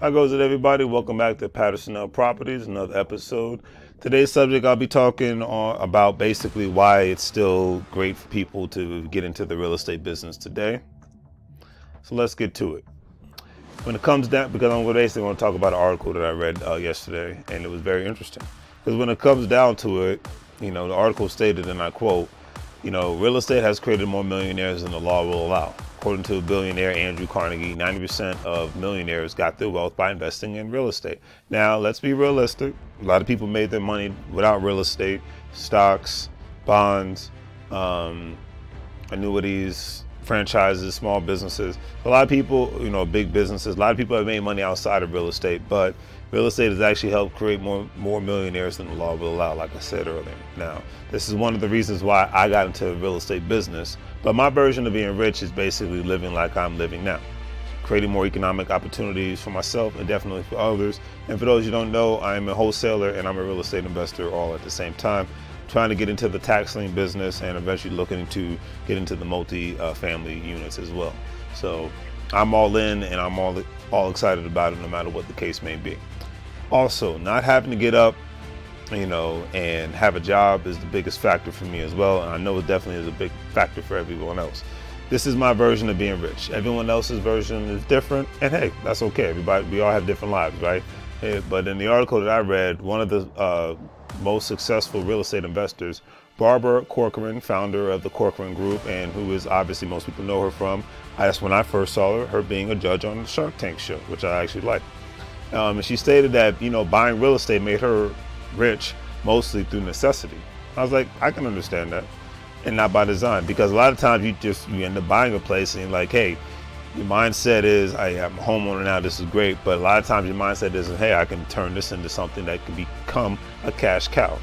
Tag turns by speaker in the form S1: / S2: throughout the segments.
S1: How goes it, everybody? Welcome back to Patterson Properties, another episode. Today's subject, I'll be talking about basically why it's still great for people to get into the real estate business today. So let's get to it. When it comes down, because I'm basically going to talk about an article that I read yesterday, and it was very interesting. Because when it comes down to it, the article stated, and I quote, real estate has created more millionaires than the law will allow. According to billionaire Andrew Carnegie, 90% of millionaires got their wealth by investing in real estate. Now, let's be realistic. A lot of people made their money without real estate, stocks, bonds, annuities, franchises, small businesses. A lot of people, big businesses, a lot of people have made money outside of real estate, but real estate has actually helped create more millionaires than the law will allow, like I said earlier. Now, this is one of the reasons why I got into the real estate business, but my version of being rich is basically living like I'm living now, creating more economic opportunities for myself and definitely for others. And for those you don't know, I'm a wholesaler and I'm a real estate investor all at the same time, trying to get into the tax lien business and eventually looking to get into the multi-family units as well. So I'm all in and I'm all excited about it no matter what the case may be. Also, not having to get up, and have a job is the biggest factor for me as well. And I know it definitely is a big factor for everyone else. This is my version of being rich. Everyone else's version is different. And hey, that's okay. We all have different lives, right? But in the article that I read, one of the most successful real estate investors, Barbara Corcoran, founder of the Corcoran Group, and who is obviously most people know her from. That's when I first saw her being a judge on the Shark Tank show, which I actually like. And she stated that, buying real estate made her rich mostly through necessity. I was like, I can understand that, and not by design, because a lot of times you end up buying a place and you're like, hey, your mindset is, I'm a homeowner now, this is great, but a lot of times your mindset isn't, hey, I can turn this into something that can become a cash cow.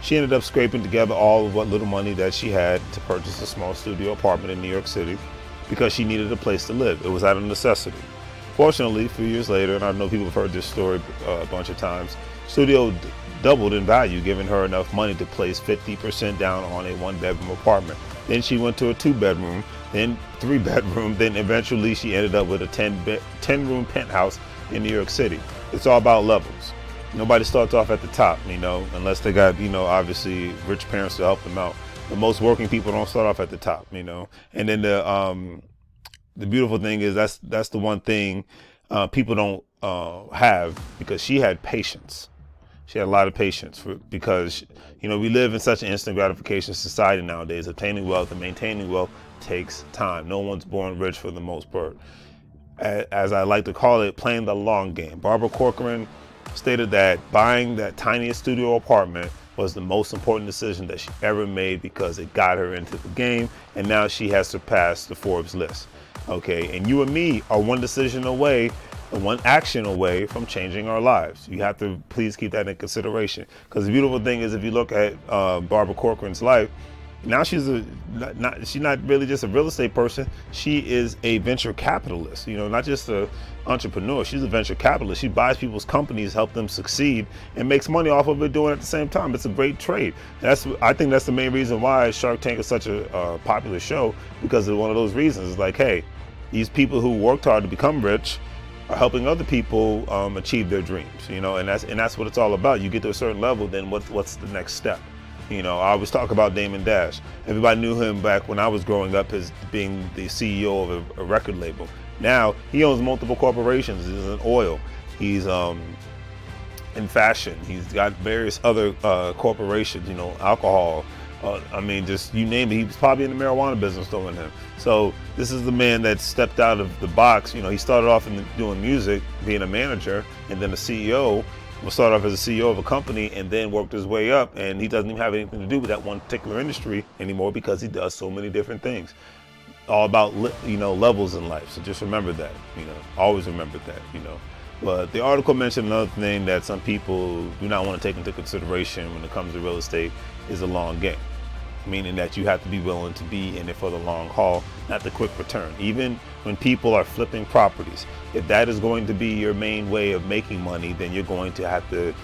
S1: She ended up scraping together all of what little money that she had to purchase a small studio apartment in New York City because she needed a place to live. It was out of necessity. Fortunately, a few years later, and I know people have heard this story a bunch of times, studio doubled in value, giving her enough money to place 50% down on a one-bedroom apartment. Then she went to a two-bedroom, then three-bedroom, then eventually she ended up with a 10-room penthouse in New York City. It's all about levels. Nobody starts off at the top, unless they got, obviously rich parents to help them out. But most working people don't start off at the top, And then the beautiful thing is that's the one thing people don't have, because she had patience. She had a lot of patience because, we live in such an instant gratification society nowadays. Obtaining wealth and maintaining wealth takes time. No one's born rich for the most part. As I like to call it, playing the long game. Barbara Corcoran stated that buying that tiniest studio apartment was the most important decision that she ever made because it got her into the game, and now she has surpassed the Forbes list. Okay, and you and me are one decision away, one action away from changing our lives. You have to please keep that in consideration, because the beautiful thing is, if you look at Barbara Corcoran's life, now she's not really just a real estate person. She is a venture capitalist, not just an entrepreneur. She's a venture capitalist. She buys people's companies, help them succeed, and makes money off of it doing it at the same time. It's a great trade. I think that's the main reason why Shark Tank is such a popular show, because of one of those reasons. It's like, hey, these people who worked hard to become rich are helping other people achieve their dreams, and that's what it's all about. You get to a certain level, then what's the next step? I always talk about Damon Dash. Everybody knew him back when I was growing up as being the CEO of a record label. Now he owns multiple corporations. He's in oil. He's in fashion. He's got various other corporations. Alcohol. Just you name it. He was probably in the marijuana business doing him. So this is the man that stepped out of the box. He started off doing music, being a manager, and then a CEO. Will start off as a CEO of a company and then worked his way up, and he doesn't even have anything to do with that one particular industry anymore because he does so many different things. All about levels in life. So just remember that. Always remember that. But the article mentioned another thing that some people do not want to take into consideration when it comes to real estate is a long game. Meaning that you have to be willing to be in it for the long haul, not the quick return. Even when people are flipping properties, if that is going to be your main way of making money, then you're going to have to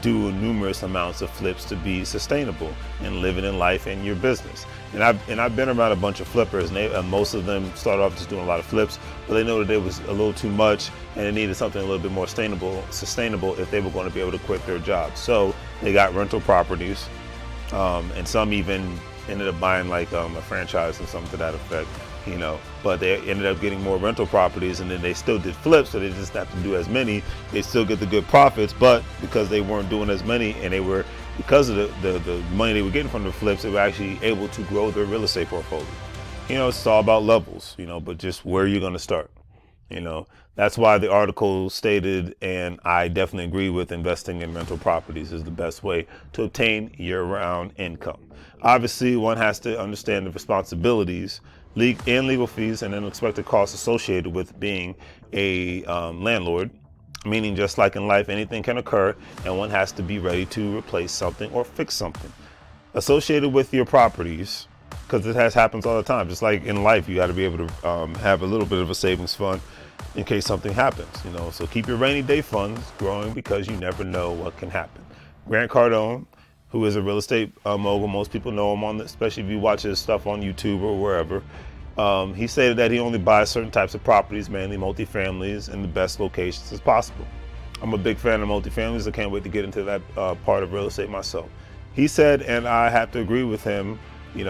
S1: do numerous amounts of flips to be sustainable and living in life and your business. And I've been around a bunch of flippers, and most of them started off just doing a lot of flips, but they know that it was a little too much and they needed something a little bit more sustainable if they were going to be able to quit their job. So they got rental properties, and some even ended up buying like a franchise or something to that effect, but they ended up getting more rental properties, and then they still did flips, so they just have to do as many. They still get the good profits, but because they weren't doing as many, and because of the money they were getting from the flips, they were actually able to grow their real estate portfolio. It's all about levels, but just where you're going to start. That's why the article stated, and I definitely agree with, investing in rental properties is the best way to obtain year-round income. Obviously, one has to understand the responsibilities and legal fees and unexpected costs associated with being a landlord, meaning just like in life, anything can occur, and one has to be ready to replace something or fix something associated with your properties, because happens all the time. Just like in life, you got to be able to have a little bit of a savings fund in case something happens, so keep your rainy day funds growing, because you never know what can happen. Grant Cardone, who is a real estate mogul, most people know him especially if you watch his stuff on YouTube or wherever. He stated that he only buys certain types of properties, mainly multifamilies, in the best locations as possible. I'm a big fan of multifamilies. I can't wait to get into that part of real estate myself. He said, and I have to agree with him, you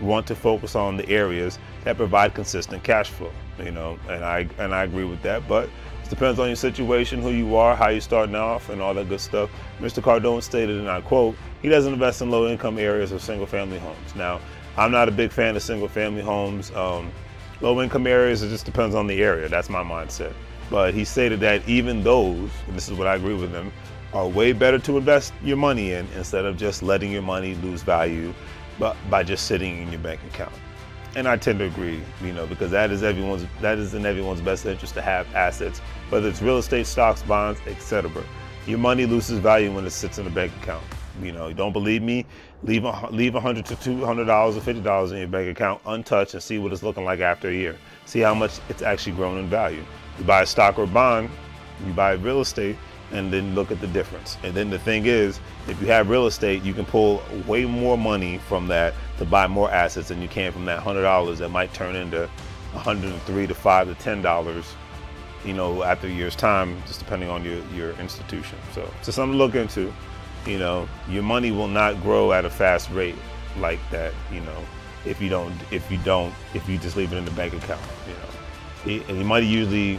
S1: want to focus on the areas that provide consistent cash flow, and I agree with that, but it depends on your situation, who you are, how you're starting off, and all that good stuff. Mr. Cardone stated, and I quote, he doesn't invest in low-income areas or single-family homes. Now, I'm not a big fan of single-family homes. Low-income areas, it just depends on the area. That's my mindset. But he stated that even those, and this is what I agree with him, are way better to invest your money in instead of just letting your money lose value by just sitting in your bank account. And I tend to agree, because that is in everyone's best interest to have assets, whether it's real estate, stocks, bonds, etc. Your money loses value when it sits in a bank account. You don't believe me? Leave $100 to $200 or $50 in your bank account untouched and see what it's looking like after a year. See how much it's actually grown in value. You buy a stock or bond, you buy real estate, and then look at the difference. And then the thing is, if you have real estate, you can pull way more money from that to buy more assets than you can from that $100 that might turn into $103 to $5 to $10, after a year's time, just depending on your institution. So something to look into. Your money will not grow at a fast rate like that, if you just leave it in the bank account, And your money usually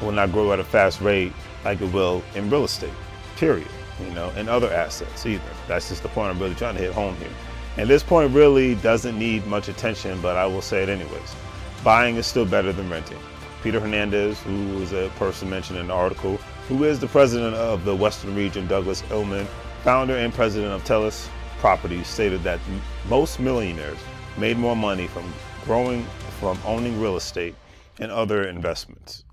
S1: will not grow at a fast rate like it will in real estate, period, and other assets either. That's just the point I'm really trying to hit home here. And this point really doesn't need much attention, but I will say it anyways. Buying is still better than renting. Peter Hernandez, who is a person mentioned in the article, who is the president of the Western region, Douglas Elliman, founder and president of Telus Properties, stated that most millionaires made more money from owning real estate and other investments.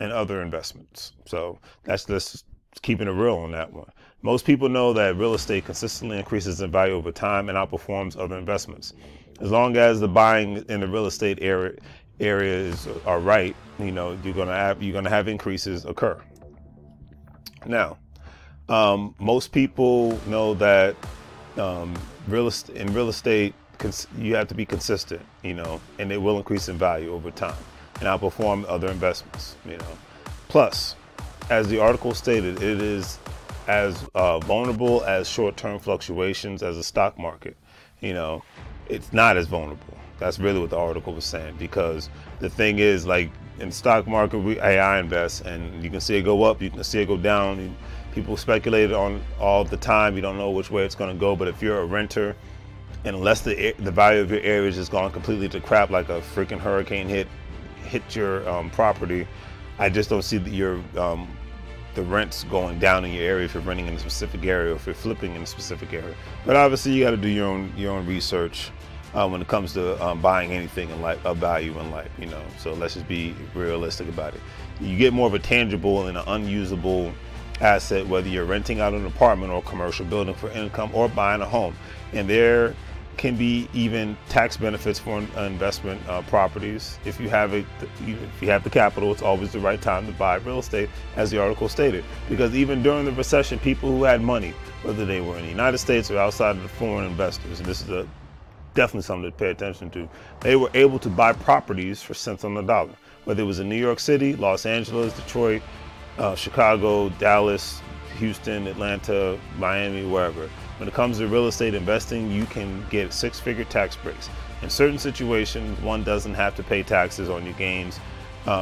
S1: So that's just keeping it real on that one. Most people know that real estate consistently increases in value over time and outperforms other investments. As long as the buying in the real estate areas are right, you're gonna have increases occur. Now, most people know that in real estate, you have to be consistent, and it will increase in value over time and outperform other investments, Plus, as the article stated, it is as vulnerable as short-term fluctuations as the stock market. It's not as vulnerable. That's really what the article was saying, because the thing is, like in the stock market, I invest, and you can see it go up, you can see it go down. People speculate on all the time. You don't know which way it's going to go. But if you're a renter, and unless the value of your area is just gone completely to crap, like a freaking hurricane hit your property, I just don't see the rents going down in your area if you're renting in a specific area or if you're flipping in a specific area. But obviously, you got to do your own research when it comes to buying anything in life, of value in life. So let's just be realistic about it. You get more of a tangible and an unusable asset, whether you're renting out an apartment or a commercial building for income or buying a home. And there can be even tax benefits for investment properties. If you have the capital, it's always the right time to buy real estate, as the article stated. Because even during the recession, people who had money, whether they were in the United States or outside of the foreign investors, and this is definitely something to pay attention to, they were able to buy properties for cents on the dollar. Whether it was in New York City, Los Angeles, Detroit, Chicago, Dallas, Houston, Atlanta, Miami, wherever. When it comes to real estate investing, you can get 6-figure tax breaks. In certain situations, one doesn't have to pay taxes on your gains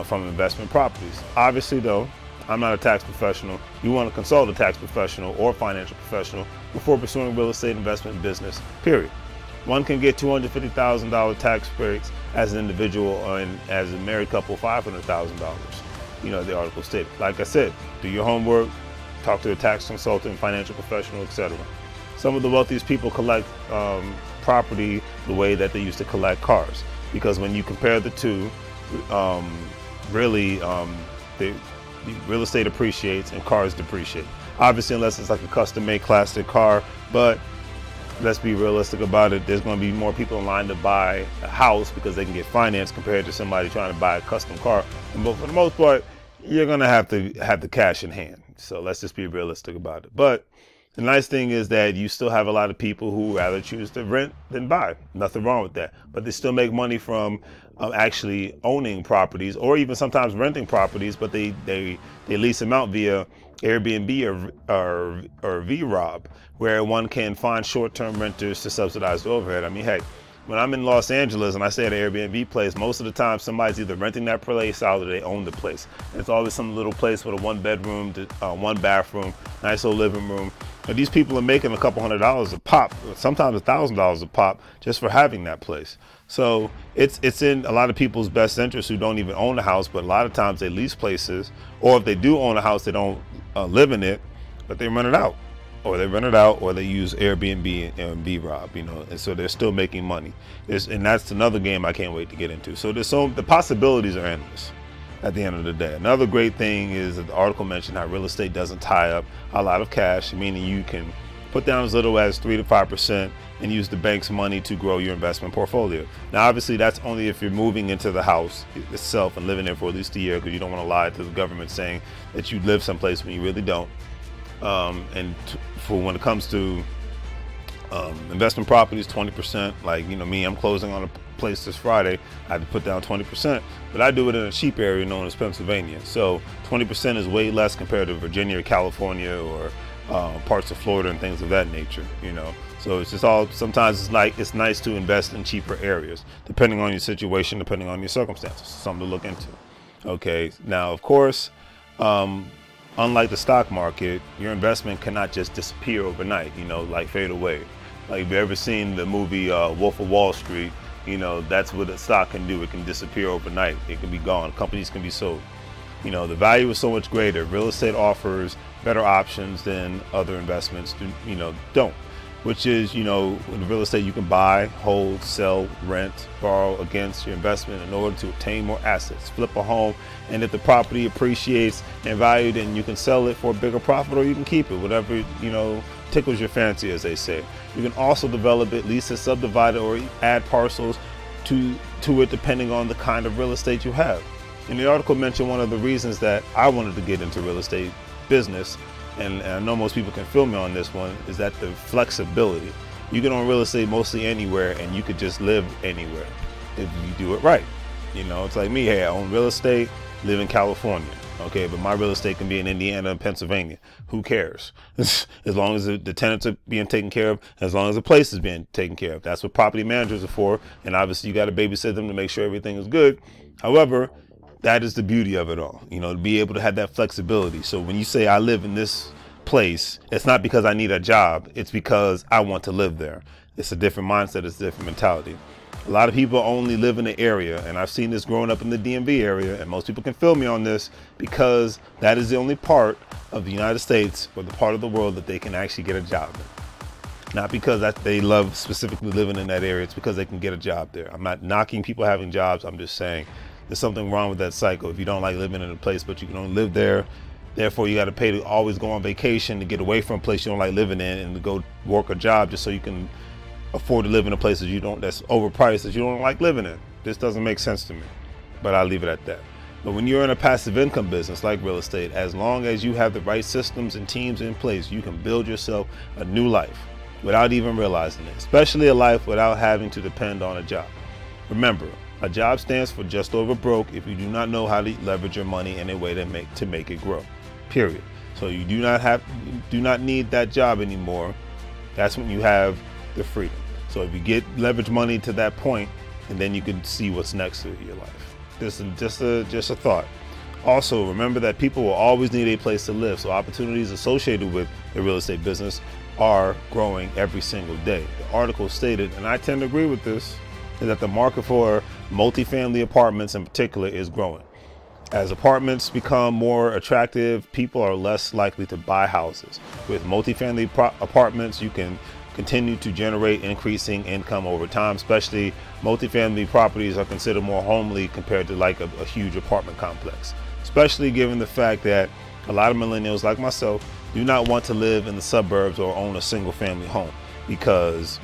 S1: from investment properties. Obviously though, I'm not a tax professional. You want to consult a tax professional or financial professional before pursuing real estate investment business, period. One can get $250,000 tax breaks as an individual, and as a married couple, $500,000. The article stated. Like I said, do your homework, talk to a tax consultant, financial professional, etc. Some of the wealthiest people collect property the way that they used to collect cars, because when you compare the two, the real estate appreciates and cars depreciate. Obviously, unless it's like a custom-made classic car, but let's be realistic about it. There's going to be more people in line to buy a house because they can get financed compared to somebody trying to buy a custom car. But for the most part, you're going to have the cash in hand. So let's just be realistic about it. But the nice thing is that you still have a lot of people who rather choose to rent than buy. Nothing wrong with that. But they still make money from actually owning properties, or even sometimes renting properties, but they lease them out via Airbnb or VROB, where one can find short-term renters to subsidize the overhead. I mean, heck, when I'm in Los Angeles and I stay at an Airbnb place, most of the time somebody's either renting that place out or they own the place. And it's always some little place with a 1-bedroom, 1 bathroom, nice old living room. But these people are making a couple $100s a pop, sometimes $1,000 a pop, just for having that place. So it's in a lot of people's best interest who don't even own a house, but a lot of times they lease places, or if they do own a house, they don't live in it, but they rent it out. Or they use Airbnb and VROB, and so they're still making money. And that's another game I can't wait to get into. So the possibilities are endless at the end of the day. Another great thing is that the article mentioned how real estate doesn't tie up a lot of cash, meaning you can put down as little as 3 to 5% and use the bank's money to grow your investment portfolio. Now, obviously, that's only if you're moving into the house itself and living there for at least a year, because you don't want to lie to the government saying that you live someplace when you really don't. For when it comes to investment properties, 20%, like, me, I'm closing on a place this Friday. I had to put down 20%, but I do it in a cheap area known as Pennsylvania. So 20% is way less compared to Virginia or California or parts of Florida and things of that nature, So it's just sometimes it's nice to invest in cheaper areas, depending on your situation, depending on your circumstances. Something to look into. Okay, now, of course, unlike the stock market, your investment cannot just disappear overnight, like fade away. Like, if you've ever seen the movie Wolf of Wall Street, that's what a stock can do. It can disappear overnight. It can be gone. Companies can be sold. The value is so much greater. Real estate offers better options than other investments don't. Which is, in real estate, you can buy, hold, sell, rent, borrow against your investment in order to obtain more assets. Flip a home, and if the property appreciates in value, then you can sell it for a bigger profit, or you can keep it, whatever, tickles your fancy, as they say. You can also develop it, lease it, subdivide it, or add parcels to it, depending on the kind of real estate you have. And the article mentioned one of the reasons that I wanted to get into real estate business, and I know most people can feel me on this one, is that the flexibility. You can own real estate mostly anywhere, and you could just live anywhere if you do it right. It's like me. Hey, I own real estate, live in California. Okay, but my real estate can be in Indiana and Pennsylvania. Who cares? As long as the tenants are being taken care of, as long as the place is being taken care of. That's what property managers are for. And obviously, you got to babysit them to make sure everything is good. However, that is the beauty of it all, to be able to have that flexibility. So when you say I live in this place, it's not because I need a job. It's because I want to live there. It's a different mindset. It's a different mentality. A lot of people only live in the area, and I've seen this growing up in the DMV area, and most people can feel me on this, because that is the only part of the United States or the part of the world that they can actually get a job in. Not because they love specifically living in that area. It's because they can get a job there. I'm not knocking people having jobs. I'm just saying there's something wrong with that cycle. If you don't like living in a place, but you can only live there, therefore you got to pay to always go on vacation to get away from a place you don't like living in and to go work a job just so you can afford to live in a place that that's overpriced, that you don't like living in. This doesn't make sense to me, but I'll leave it at that. But when you're in a passive income business like real estate, as long as you have the right systems and teams in place, you can build yourself a new life without even realizing it, especially a life without having to depend on a job. Remember, a job stands for just over broke if you do not know how to leverage your money in a way to make it grow. Period. So you do not need that job anymore. That's when you have the freedom. So if you get leverage money to that point, and then you can see what's next in your life. This is just a thought. Also, remember that people will always need a place to live, so opportunities associated with the real estate business are growing every single day. The article stated, and I tend to agree with this, is that the market for multifamily apartments in particular is growing. As apartments become more attractive, people are less likely to buy houses. With multifamily apartments, you can continue to generate increasing income over time. Especially multifamily properties are considered more homely compared to like a huge apartment complex, especially given the fact that a lot of millennials like myself do not want to live in the suburbs or own a single family home because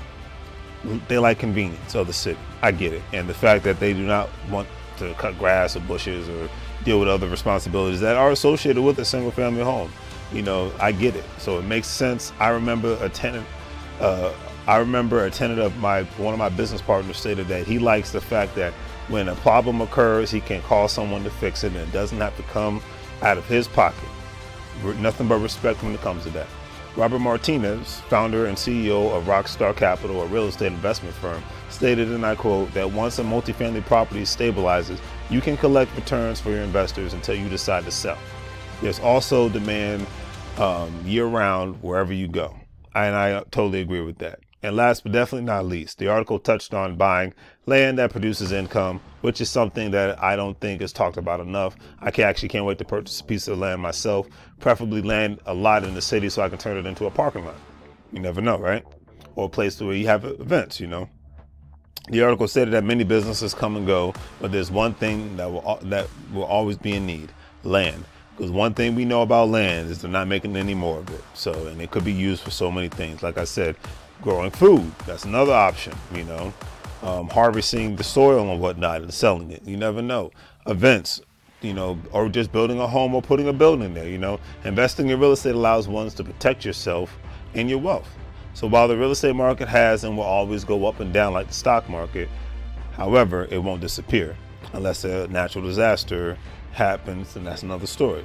S1: they like convenience of the city. I get it. And the fact that they do not want to cut grass or bushes or deal with other responsibilities that are associated with a single family home. I get it. So it makes sense. I remember a tenant of one of my business partners stated that he likes the fact that when a problem occurs, he can call someone to fix it and it doesn't have to come out of his pocket. Nothing but respect when it comes to that. Robert Martinez, founder and CEO of Rockstar Capital, a real estate investment firm, stated, and I quote, that once a multifamily property stabilizes, you can collect returns for your investors until you decide to sell. There's also demand year-round wherever you go. And I totally agree with that. And last but definitely not least, the article touched on buying land that produces income, which is something that I don't think is talked about enough. I can't wait to purchase a piece of land myself, preferably land a lot in the city so I can turn it into a parking lot. You never know, right? Or a place where you have events, The article stated that many businesses come and go, but there's one thing that will always be in need: land. Because one thing we know about land is they're not making any more of it. And it could be used for so many things. Like I said, growing food, that's another option, harvesting the soil and whatnot and selling it. You never know. Events, or just building a home or putting a building there, Investing in real estate allows one to protect yourself and your wealth. So while the real estate market has and will always go up and down like the stock market, however, it won't disappear unless a natural disaster happens, and that's another story.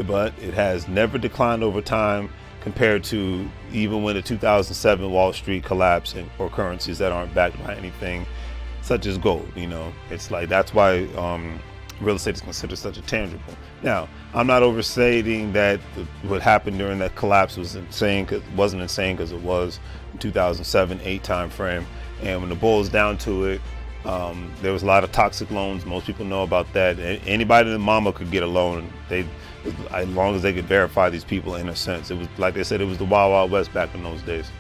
S1: But it has never declined over time compared to even when the 2007 Wall Street collapse or currencies that aren't backed by anything such as gold. It's like that's why real estate is considered such a tangible. Now, I'm not overstating that what happened during that collapse was insane. Wasn't insane because it was 2007-8 time frame, and when the boils down to it, there was a lot of toxic loans. Most people know about that. Anybody and mama could get a loan. As long as they could verify these people in a sense. It was like they said, it was the Wild Wild West back in those days.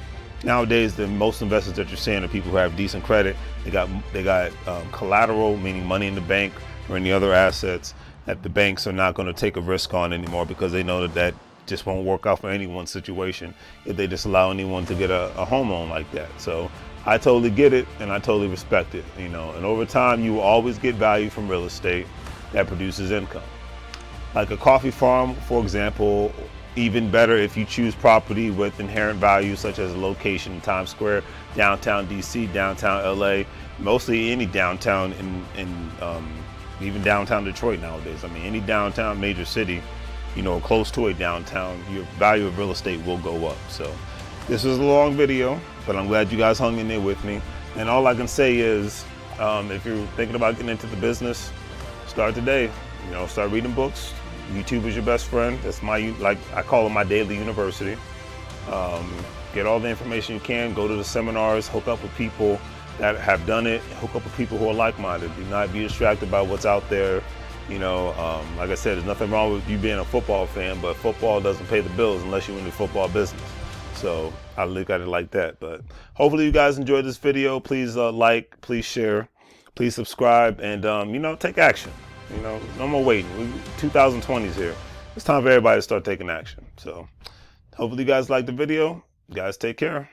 S1: Nowadays, the most investors that you're seeing are people who have decent credit. They got collateral, meaning money in the bank or any other assets that the banks are not going to take a risk on anymore because they know that just won't work out for anyone's situation if they just allow anyone to get a home loan like that. So I totally get it and I totally respect it, And over time, you will always get value from real estate that produces income. Like a coffee farm, for example, even better if you choose property with inherent value such as a location in Times Square, downtown DC, downtown LA, mostly any downtown even downtown Detroit nowadays. Any downtown major city, close to a downtown, your value of real estate will go up. So this was a long video, but I'm glad you guys hung in there with me. And all I can say is, if you're thinking about getting into the business, start today. Start reading books. YouTube is your best friend. That's I call it my daily university. Get all the information you can. Go to the seminars. Hook up with people that have done it. Hook up with people who are like-minded. Do not be distracted by what's out there. Like I said, there's nothing wrong with you being a football fan, but football doesn't pay the bills unless you're in the football business. So I look at it like that. But hopefully you guys enjoyed this video. Please like, please share, please subscribe, and take action. No more waiting. 2020 is here. It's time for everybody to start taking action. So hopefully you guys liked the video. You guys take care.